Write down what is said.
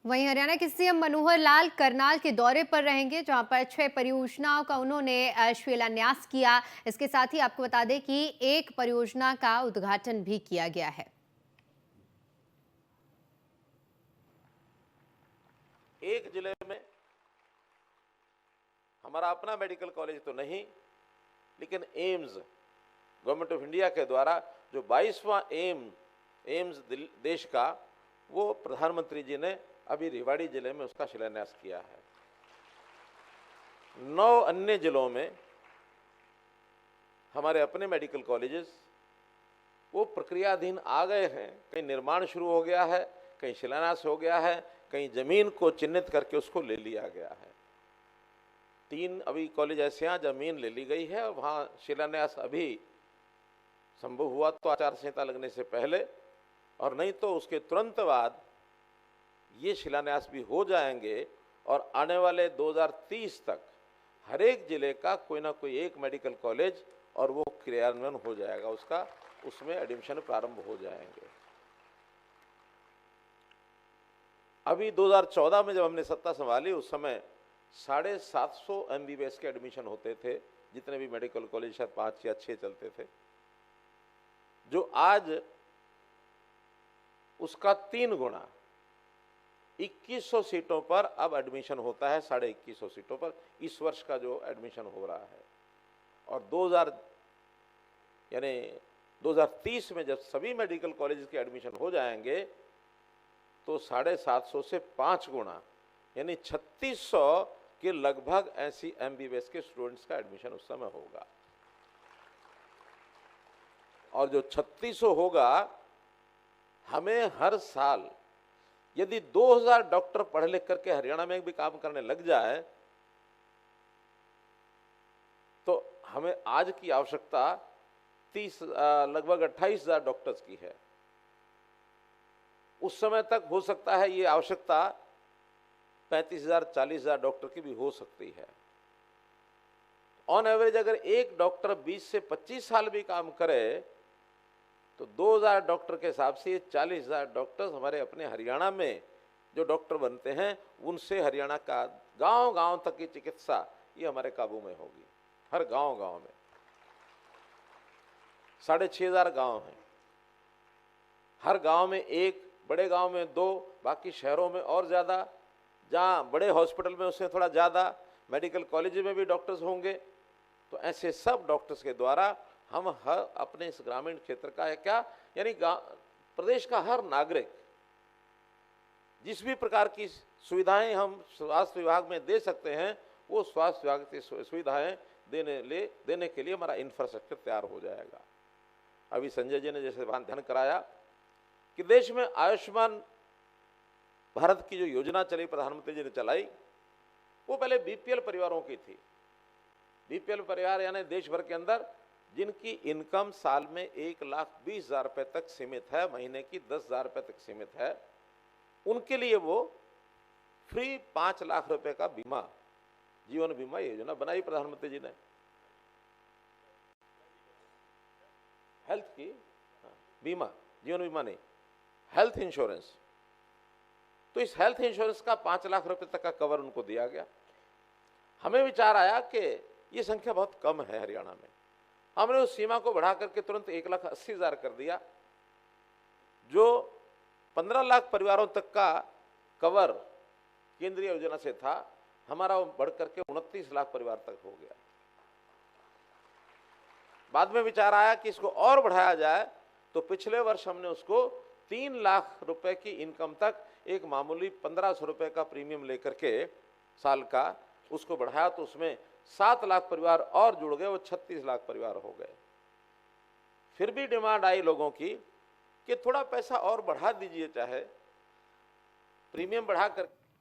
वहीं हरियाणा के सीएम मनोहर लाल करनाल के दौरे पर रहेंगे, जहां पर 6 परियोजनाओं का उन्होंने शिलान्यास किया। इसके साथ ही आपको बता दें कि एक परियोजना का उद्घाटन भी किया गया है। एक जिले में हमारा अपना मेडिकल कॉलेज तो नहीं, लेकिन एम्स गवर्नमेंट ऑफ इंडिया के द्वारा जो 22वां एम्स देश का, वो प्रधानमंत्री जी ने अभी रेवाड़ी जिले में उसका शिलान्यास किया है। 9 अन्य जिलों में हमारे अपने मेडिकल कॉलेजेस वो प्रक्रियाधीन आ गए हैं। कहीं निर्माण शुरू हो गया है, कहीं शिलान्यास हो गया है, कहीं जमीन को चिन्हित करके उसको ले लिया गया है। 3 अभी कॉलेज ऐसे हैं जमीन ले ली गई है और वहाँ शिलान्यास अभी संभव हुआ तो आचार संहिता लगने से पहले, और नहीं तो उसके तुरंत बाद ये शिलान्यास भी हो जाएंगे। और आने वाले 2030 तक हर एक जिले का कोई ना कोई एक मेडिकल कॉलेज और वो क्रियान्वयन हो जाएगा उसका, उसमें एडमिशन प्रारंभ हो जाएंगे। अभी 2014 में जब हमने सत्ता संभाली, उस समय 750 MBBS के एडमिशन होते थे, जितने भी मेडिकल कॉलेज शायद 5 या 6 चलते थे, जो आज उसका 3 गुना 2100 सीटों पर अब एडमिशन होता है। 2150 सीटों पर इस वर्ष का जो एडमिशन हो रहा है। और 2030 में जब सभी मेडिकल कॉलेज के एडमिशन हो जाएंगे तो 750 से 5 गुना यानी 3600 के लगभग ऐसी MBBS के स्टूडेंट्स का एडमिशन उस समय होगा। और जो 3600 होगा, हमें हर साल यदि 2000 डॉक्टर पढ़ लिख करके हरियाणा में भी काम करने लग जाए तो हमें आज की आवश्यकता लगभग 28,000 डॉक्टर्स की है। उस समय तक हो सकता है ये आवश्यकता 35,000 40,000 डॉक्टर की भी हो सकती है। ऑन एवरेज अगर एक डॉक्टर 20 से 25 साल भी काम करे तो 2000 डॉक्टर के हिसाब से 40,000 डॉक्टर्स हमारे अपने हरियाणा में जो डॉक्टर बनते हैं, उनसे हरियाणा का गांव गांव तक की चिकित्सा ये हमारे काबू में होगी। हर गांव गांव में 6,500 गांव हैं, हर गांव में एक, बड़े गांव में 2, बाकी शहरों में और ज़्यादा। जहाँ बड़े हॉस्पिटल में उससे थोड़ा ज़्यादा, मेडिकल कॉलेज में भी डॉक्टर्स होंगे। तो ऐसे सब डॉक्टर्स के द्वारा हम हर अपने इस ग्रामीण क्षेत्र का है क्या, यानी प्रदेश का हर नागरिक जिस भी प्रकार की सुविधाएं हम स्वास्थ्य विभाग में दे सकते हैं, वो स्वास्थ्य विभाग की सुविधाएं देने के लिए हमारा इंफ्रास्ट्रक्चर तैयार हो जाएगा। अभी संजय जी ने जैसे ध्यान कराया कि देश में आयुष्मान भारत की जो योजना चली, प्रधानमंत्री जी ने चलाई, वो पहले BPL परिवारों की थी। BPL परिवार यानी देश भर के अंदर जिनकी इनकम साल में 1,20,000 रुपए तक सीमित है, महीने की 10,000 रुपए तक सीमित है, उनके लिए वो फ्री 5 लाख रुपए का बीमा, जीवन बीमा योजना बनाई प्रधानमंत्री जी ने। हेल्थ की बीमा, जीवन बीमा नहीं, हेल्थ इंश्योरेंस। तो इस हेल्थ इंश्योरेंस का 5 लाख रुपए तक का कवर उनको दिया गया। हमें विचार आया कि ये संख्या बहुत कम है हरियाणा में। हमने उस सीमा को बढ़ा करके तुरंत 1,80,000 कर दिया। जो 15 लाख परिवारों तक का कवर केंद्रीय योजना से था, हमारा वो बढ़ करके 29 लाख परिवार तक हो गया। बाद में विचार आया कि इसको और बढ़ाया जाए, तो पिछले वर्ष हमने उसको 3 लाख रुपए की इनकम तक एक मामूली 1,500 रुपए का प्रीमियम लेकर के साल का उसको बढ़ाया, तो उसमें 7 लाख परिवार और जुड़ गए, वो 36 लाख परिवार हो गए। फिर भी डिमांड आई लोगों की कि थोड़ा पैसा और बढ़ा दीजिए, चाहे प्रीमियम बढ़ा कर